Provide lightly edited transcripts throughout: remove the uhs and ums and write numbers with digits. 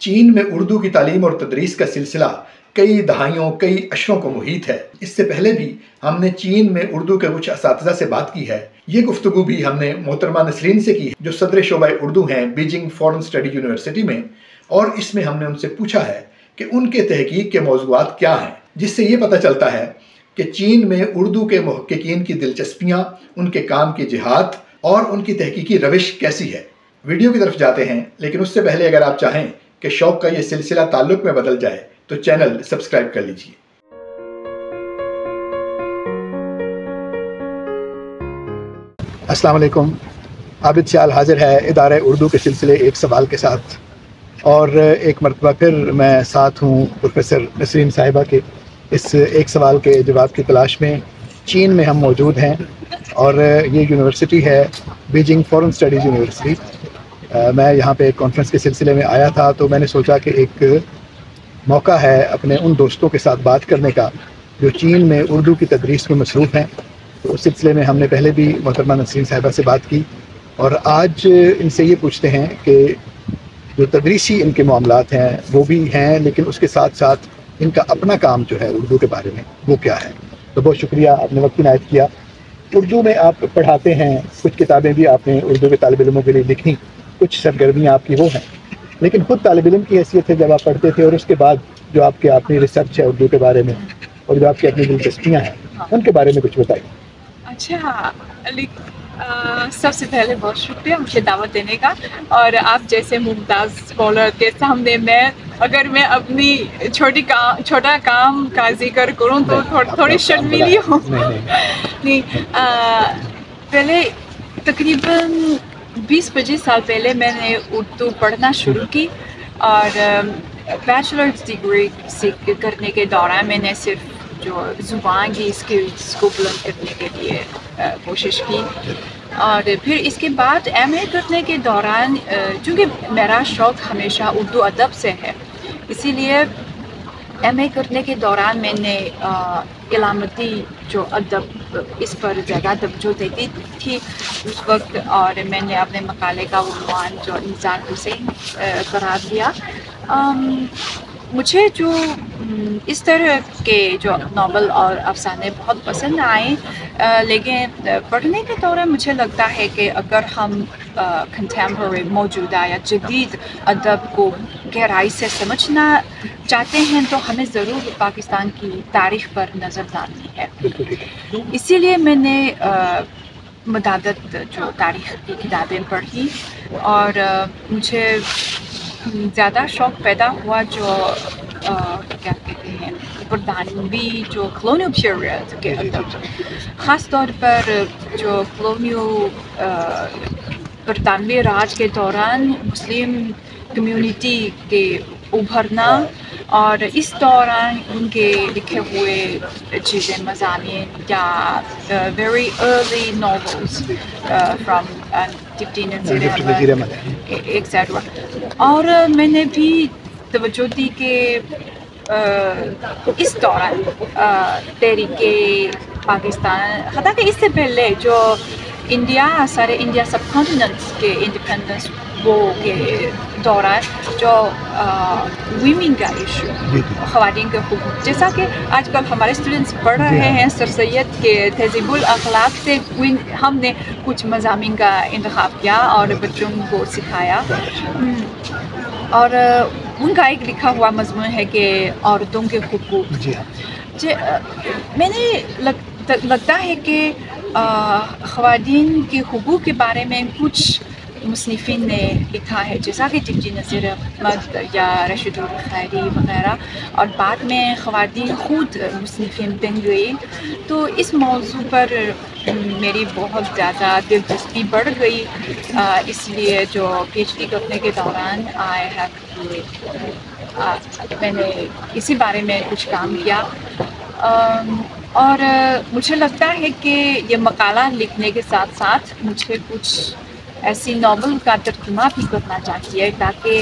چین میں اردو کی تعلیم اور تدریس کا سلسلہ کئی دہائیوں کئی عشروں کو محیط ہے۔ اس سے پہلے بھی ہم نے چین میں اردو کے کچھ اساتذہ سے بات کی ہے۔ یہ گفتگو بھی ہم نے محترمہ نسرین سے کی ہے جو صدر شعبہ اردو ہیں بیجنگ فارن اسٹڈی یونیورسٹی میں، اور اس میں ہم نے ان سے پوچھا ہے کہ ان کے تحقیق کے موضوعات کیا ہیں، جس سے یہ پتہ چلتا ہے کہ چین میں اردو کے محققین کی دلچسپیاں، ان کے کام کی جہات اور ان کی تحقیقی روش کیسی ہے۔ ویڈیو کی طرف جاتے ہیں، لیکن اس سے پہلے اگر آپ چاہیں کہ شوق کا یہ سلسلہ تعلق میں بدل جائے تو چینل سبسکرائب کر لیجئے۔ السلام علیکم، عابد سیال حاضر ہے ادارہ اردو کے سلسلے ایک سوال کے ساتھ، اور ایک مرتبہ پھر میں ساتھ ہوں پروفیسر نسرین صاحبہ کے اس ایک سوال کے جواب کی تلاش میں۔ چین میں ہم موجود ہیں اور یہ یونیورسٹی ہے بیجنگ فارن اسٹڈیز یونیورسٹی۔ میں یہاں پہ ایک کانفرنس کے سلسلے میں آیا تھا، تو میں نے سوچا کہ ایک موقع ہے اپنے ان دوستوں کے ساتھ بات کرنے کا جو چین میں اردو کی تدریس میں مصروف ہیں۔ تو اس سلسلے میں ہم نے پہلے بھی محترمہ نسرین صاحبہ سے بات کی، اور آج ان سے یہ پوچھتے ہیں کہ جو تدریسی ان کے معاملات ہیں وہ بھی ہیں، لیکن اس کے ساتھ ساتھ ان کا اپنا کام جو ہے اردو کے بارے میں وہ کیا ہے۔ تو بہت شکریہ، آپ نے وقت عنایت کیا۔ اردو میں آپ پڑھاتے ہیں، کچھ کتابیں بھی آپ نے اردو کے طالب علموں کے لیے لکھی، کچھ سرگرمیاں آپ کی وہ ہیں، لیکن خود طالب علم کی حیثیت سے جب آپ پڑھتے تھے اور اس کے بعد جو آپ کے اپنی ریسرچ ہے اردو کے بارے میں اور جو آپ کی اپنی دلچسپیاں ہیں ان کے بارے میں کچھ بتائیے۔ اچھا علی، سب سے پہلے بہت شکریہ مجھے دعوت دینے کا، اور آپ جیسے ممتاز اسکالر کے سامنے اگر میں اپنی چھوٹا کام کا ذکر کروں تو تھوڑی شرمیلی ہوں۔ نہیں، پہلے تقریباً 20-25 سال پہلے میں نے اردو پڑھنا شروع کی، اور بیچلرز ڈگری کرنے کے دوران میں نے صرف جو زبان کی اسکلس کو بلند کرنے کے لیے کوشش کی، اور پھر اس کے بعد ایم اے کرنے کے دوران چونکہ میرا شوق ہمیشہ اردو ادب سے ہے، اسی لیے ایم اے کرنے کے دوران میں نے علامتی جو ادب اس پر زیادہ توجہ دیتی تھی اس وقت، اور میں نے اپنے مقالے کا عنوان جو نثار حسین قرار دیا۔ مجھے جو اس طرح کے جو ناول اور افسانے بہت پسند آئے، لیکن پڑھنے کے دوران مجھے لگتا ہے کہ اگر ہم کنٹمپرری موجودہ یا جدید ادب کو گہرائی سے سمجھنا چاہتے ہیں تو ہمیں ضرور پاکستان کی تاریخ پر نظر ڈالنی ہے۔ اسی لیے میں نے متعدد جو تاریخ کی کتابیں پڑھی، اور مجھے زیادہ شوق پیدا ہوا جو کیا کہتے ہیں برطانوی جو کلونیل پیریڈ کے ادب، خاص طور پر جو کلونیل برطانوی راج کے دوران مسلم کمیونٹی کے ابھرنا، اور اس دوران ان کے لکھے ہوئے چیزیں، مضامین یا very early novels from deputy Nazir Ahmad etcetera. اور میں نے بھی توجہ دی کہ اس دوران تحریک پاکستان، حتیٰ کہ اس سے پہلے جو سارے انڈیا سب کانٹیننٹ کے انڈیپینڈنس وہ کے دوران جو ویمن کا ایشو، خواتین کے حقوق، جیسا کہ آج کل ہمارے اسٹوڈنٹس پڑھ رہے ہیں سر سید کے تہذیب الاخلاق سے، ہم نے کچھ مضامین کا انتخاب کیا اور بچوں کو سکھایا، اور ان کا ایک لکھا ہوا مضمون ہے کہ عورتوں کے حقوق۔ میں نے لگتا ہے کہ خواتین کے حقوق کے بارے میں کچھ مصنفین نے لکھا ہے، جیسا کہ ڈپٹی نذیر احمد یا رشید الخیری وغیرہ، اور بعد میں خواتین خود مصنفین بن گئی، تو اس موضوع پر میری بہت زیادہ دلچسپی بڑھ گئی۔ اس لیے جو پی ایچ ڈی کرنے کے دوران میں نے اسی بارے میں کچھ کام کیا، اور مجھے لگتا ہے کہ یہ مقالہ لکھنے کے ساتھ ساتھ مجھے کچھ ایسی ناول کا ترجمہ بھی کرنا چاہیے تاکہ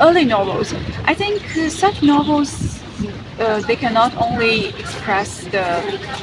early novels. I think such novels they can not only express the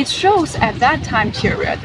it shows at that time period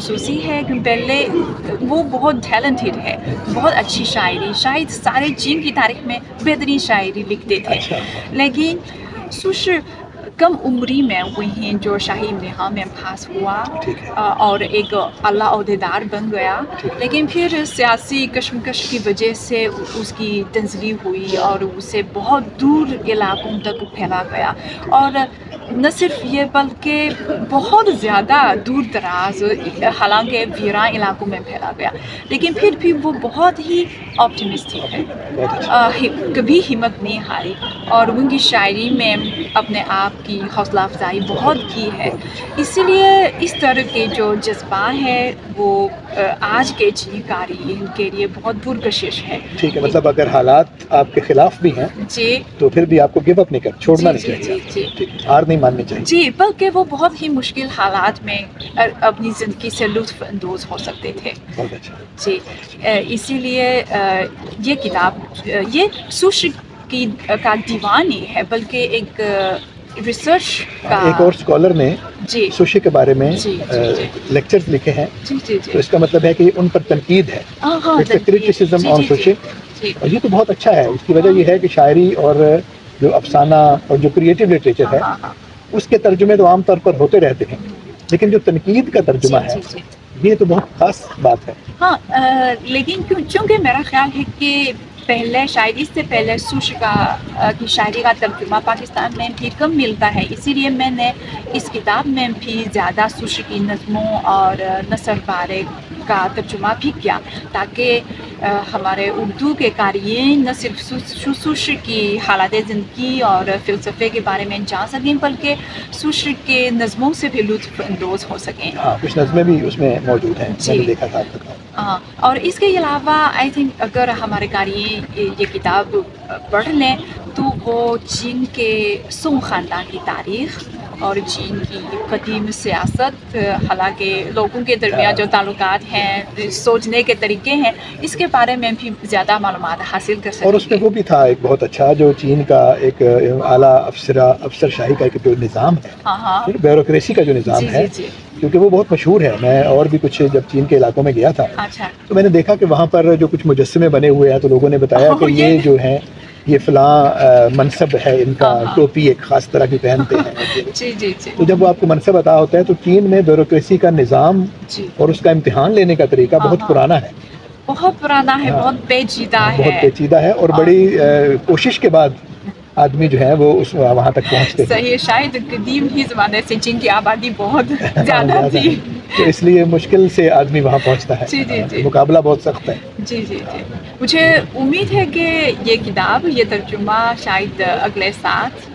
خصوصی ہے کہ پہلے وہ بہت ٹیلنٹڈ ہے، بہت اچھی شاعری، شاید سارے چین کی تاریخ میں بہترین شاعری لکھتے تھے، لیکن سوشی کم عمری میں وہیں جو شاہی امتحان میں پاس ہوا اور ایک اعلیٰ عہدیدار بن گیا، لیکن پھر سیاسی کشمکش کی وجہ سے اس کی تنزلی ہوئی اور اسے بہت دور علاقوں تک پھیلا گیا، اور نہ صرف یہ بلکہ بہت زیادہ دور دراز حالانکہ ویران علاقوں میں پھیلا گیا، لیکن پھر بھی وہ بہت ہی آپٹیمسٹک ہے، کبھی ہمت نہیں ہاری، اور ان کی شاعری میں اپنے آپ کی حوصلہ افزائی بہت کی ہے، اسی لیے اس طرح کے جو جذبہ ہے وہ آج کے چینی قارئین کے لیے بہت پرکشش ہے۔ ٹھیک ہے، مطلب اگر حالات آپ کے خلاف بھی ہیں جی تو پھر بھی آپ کو گیو اپ نہیں کرنا، چھوڑنا نہیں جی چاہیے، ہار نہیں ماننی چاہیے۔ جی، بلکہ وہ بہت ہی مشکل حالات میں اپنی زندگی سے لطف اندوز ہو سکتے تھے۔ بہت اچھا۔ جی، اسی لیے یہ کتاب یہ سوشی کا دیوان نہیں ہے بلکہ ایک ریسرچ کا ایک اور اسکالر نے جی سوشی کے بارے میں جی لیکچرز لکھے ہیں، جی جی تو اس کا مطلب ہے کہ ان پر تنقید ہے، کرٹیسزم آن سوشی، اور یہ تو بہت اچھا ہے۔ اس کی وجہ یہ ہے کہ شاعری اور جو افسانہ اور جو کریٹیو لٹریچر ہے اس کے ترجمے تو عام طور پر ہوتے رہتے ہیں، لیکن جو تنقید کا ترجمہ ہے یہ تو بہت خاص بات ہے۔ ہاں، لیکن چونکہ میرا خیال ہے کہ پہلے شاید اس سے پہلے سوشی کی شاعری کا ترجمہ پاکستان میں بھی کم ملتا ہے، اسی لیے میں نے اس کتاب میں بھی زیادہ سوشی کی نظموں اور نثر بارے کا ترجمہ بھی کیا، تاکہ ہمارے اردو کے قارئین نہ صرف سوشی کی حالات زندگی اور فلسفے کے بارے میں جان سکیں بلکہ سوشی کے نظموں سے بھی لطف اندوز ہو سکیں۔ ہاں، کچھ نظمیں بھی اس میں موجود ہیں، میں نے دیکھا تھا۔ ہاں، اور اس کے علاوہ آئی تھنک اگر ہمارے قارئین یہ کتاب پڑھ لیں تو وہ چین کے سونگ خاندان کی تاریخ اور چین کی قدیم سیاست، حالانکہ لوگوں کے درمیان جو تعلقات ہیں، سوچنے کے طریقے ہیں، اس کے بارے میں بھی زیادہ معلومات حاصل کر سکیں۔ اور اس میں وہ بھی تھا ایک بہت اچھا جو چین کا ایک اعلیٰ افسر شاہی کا ایک جو نظام ہے، بیوروکریسی کا جو نظام ہے، کیونکہ وہ بہت مشہور ہے۔ میں اور بھی کچھ جب چین کے علاقوں میں گیا تھا تو میں نے دیکھا کہ وہاں پر جو کچھ مجسمے بنے ہوئے ہیں تو لوگوں نے بتایا کہ یہ جو ہیں یہ فلاں منصب ہے ان کا، ٹوپی ایک خاص طرح کی پہنتے ہیں۔ تو جب وہ آپ کو منصب عطا ہوتا ہے تو چین میں بیوروکریسی کا نظام اور اس کا امتحان لینے کا طریقہ بہت پرانا ہے، بہت پرانا ہے، بہت پیچیدہ ہے، بہت پیچیدہ ہے، اور بڑی کوشش کے بعد آدمی جو ہے وہ وہاں تک پہنچتے ہیں۔ صحیح، شاید قدیم ہی زمانے سے چین کی آبادی بہت زیادہ تھی، تو اس لیے مشکل سے آدمی وہاں پہنچتا ہے، مقابلہ بہت سخت ہے۔ جی جی جی، مجھے امید ہے کہ یہ کتاب، یہ ترجمہ شاید اگلے سال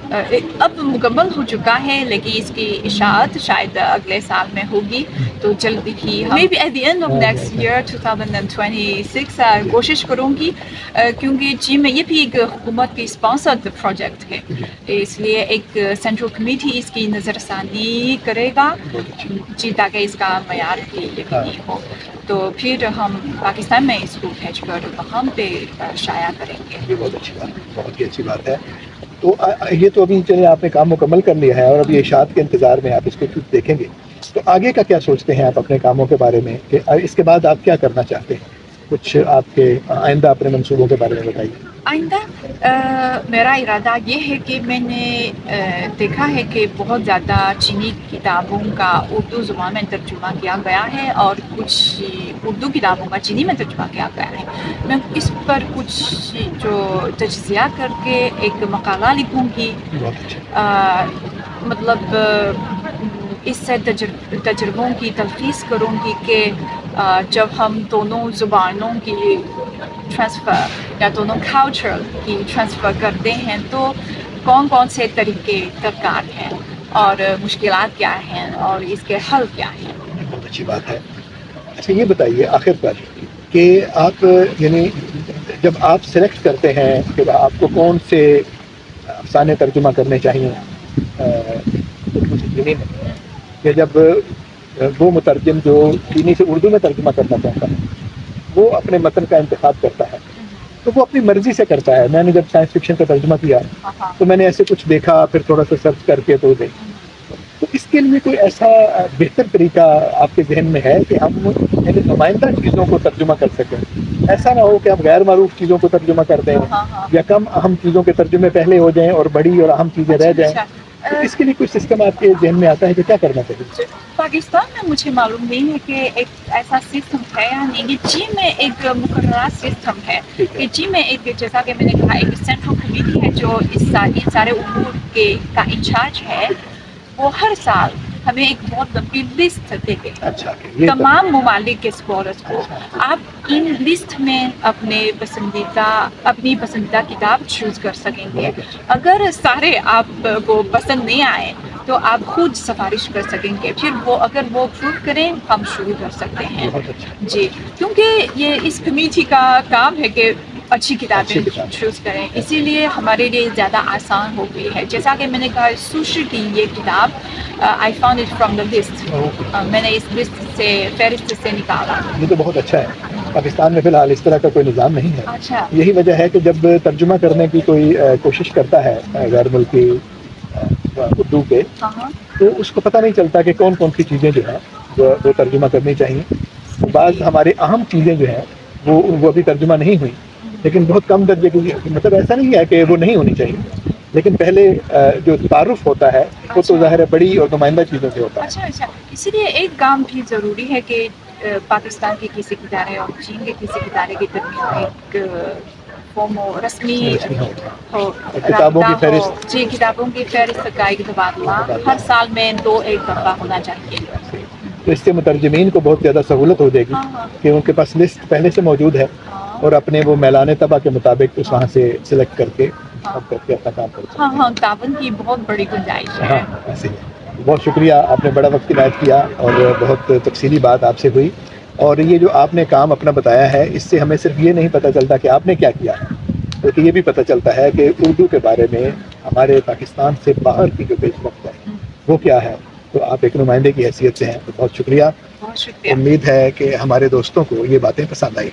اب مکمل ہو چکا ہے، لیکن اس کی اشاعت شاید اگلے سال میں ہوگی، تو جلدی ہی maybe at the end of next year 2026 کوشش کروں گی، کیونکہ چین میں یہ بھی ایک حکومت کی اسپانسرڈ پروجیکٹ ہے، اس لیے ایک سینٹرل کمیٹی اس کی نظر ثانی کرے گا جی، تاکہ اس کا معیار بھی یقینی ہو، تو پھر ہم پاکستان میں اس کو بھیج کر وہاں پہ شائع کریں گے۔ یہ بہت اچھی بات ہے، بہت ہی اچھی بات ہے۔ تو یہ تو ابھی چلے آپ نے کام مکمل کر لیا ہے اور ابھی اشاعت کے انتظار میں آپ اس کو دیکھیں گے، تو آگے کا کیا سوچتے ہیں آپ اپنے کاموں کے بارے میں، کہ اس کے بعد آپ کیا کرنا چاہتے ہیں؟ کچھ آپ کے آئندہ اپنے منصوبوں کے بارے میں بتائیے۔ آئندہ میرا ارادہ یہ ہے کہ میں نے دیکھا ہے کہ بہت زیادہ چینی کتابوں کا اردو زبان میں ترجمہ کیا گیا ہے اور کچھ اردو کتابوں کا چینی میں ترجمہ کیا گیا ہے، میں اس پر کچھ جو تجزیہ کر کے ایک مقالہ لکھوں گی، مطلب اس سے تجربوں کی تلخیص کروں گی کہ جب ہم دونوں زبانوں کی ٹرانسفر یا دونوں کلچر کی ٹرانسفر کرتے ہیں تو کون کون سے طریقے درکار ہیں اور مشکلات کیا ہیں اور اس کے حل کیا ہیں۔ بہت اچھی بات ہے۔ اچھا یہ بتائیے آخر پر کہ آپ یعنی جب آپ سلیکٹ کرتے ہیں کہ آپ کو کون سے افسانے ترجمہ کرنے چاہیے، کہ جب وہ مترجم جو چینی سے اردو میں ترجمہ کرنا چاہتا ہے وہ اپنے متن کا انتخاب کرتا ہے تو وہ اپنی مرضی سے کرتا ہے۔ میں نے جب سائنس فکشن کا ترجمہ کیا تو میں نے ایسے کچھ دیکھا، پھر تھوڑا سا سرچ کر کے تو تو اس کے لیے کوئی ایسا بہتر طریقہ آپ کے ذہن میں ہے کہ ہم یعنی نمائندہ چیزوں کو ترجمہ کر سکیں؟ ایسا نہ ہو کہ ہم غیر معروف چیزوں کو ترجمہ کر دیں یا کم اہم چیزوں کے ترجمے پہلے ہو جائیں اور بڑی اور اہم چیزیں رہ جائیں. تو اس کے لیے کوئی سسٹم آپ کے ذہن میں آتا ہے کہ کیا کرنا چاہیے؟ پاکستان میں مجھے معلوم نہیں ہے کہ ایک ایسا سسٹم ہے یا نہیں. کہ جی میں ایک مقررہ سسٹم ہے کہ جی میں ایک جیسا کہ میں نے کہا ایک سینٹرل کمیٹی ہے جو ان سارے امور کا انچارج ہے. وہ ہر سال ہمیں ایک بہت لمبی لسٹ دے گے تمام ممالک کے اسکالرس کو. آپ ان لسٹ میں اپنی پسندیدہ کتاب چوز کر سکیں گے. اگر سارے آپ کو پسند نہیں آئے تو آپ خود سفارش کر سکیں گے. پھر وہ اگر وہ اپروو کریں ہم شروع کر سکتے ہیں. جی کیونکہ یہ اس کمیٹی کا کام ہے کہ اچھی کتابیں چوز کریں. اسی لیے ہمارے لیے زیادہ آسان ہو گئی ہے. جیسا کہ میں نے کہا سوشی کی یہ کتاب I found it from the list. میں نے اس لسٹ سے فہرست سے نکالا. یہ تو بہت اچھا ہے. پاکستان میں فی الحال اس طرح کا کوئی نظام نہیں ہے. اچھا. یہی وجہ ہے کہ جب ترجمہ کرنے کی کوئی کوشش کرتا ہے غیر ملکی اردو کے تو اس کو پتہ نہیں چلتا کہ کون کون سی چیزیں جو ہیں وہ ترجمہ کرنی چاہیے. بعض ہماری اہم چیزیں جو ہیں وہ ابھی ترجمہ نہیں ہوئی لیکن بہت کم درجے کی. مطلب ایسا نہیں ہے کہ وہ نہیں ہونی چاہیے لیکن پہلے جو تعارف ہوتا ہے وہ تو ظاہر ہے بڑی اور نمائندہ چیزوں سے ہوتا ہے. اچھا. اسی لیے ایک کام بھی ضروری ہے کہ پاکستان کے کسی ادارے اور چین کے کسی ادارے کے درمیان ایک فارم رسمی ہو کتابوں کی فہرست. جی کتابوں کی فہرست کا ایک تبادلہ ہر سال میں 2-1 دفعہ ہونا چاہیے. تو اس سے مترجمین کو بہت زیادہ سہولت ہو جائے گی کہ ان کے پاس لسٹ پہلے سے موجود ہے اور اپنے وہ میلان طبع کے مطابق اس وہاں سے سلیکٹ کر کے اپنا کام کر سکتے ہیں. تعاون کی بہت بڑی گنجائش ہے. ایسے ہی. بہت شکریہ. آپ نے بڑا وقت عنایت کیا اور بہت تفصیلی بات آپ سے ہوئی. اور یہ جو آپ نے کام اپنا بتایا ہے اس سے ہمیں صرف یہ نہیں پتہ چلتا کہ آپ نے کیا کیا ہے بلکہ یہ بھی پتہ چلتا ہے کہ اردو کے بارے میں ہمارے پاکستان سے باہر کی جو پیش رفت ہے وہ کیا ہے. تو آپ ایک نمائندے کی حیثیت سے ہیں. تو بہت شکریہ. بہت شکریہ. امید ہے کہ ہمارے دوستوں کو یہ باتیں پسند آئی.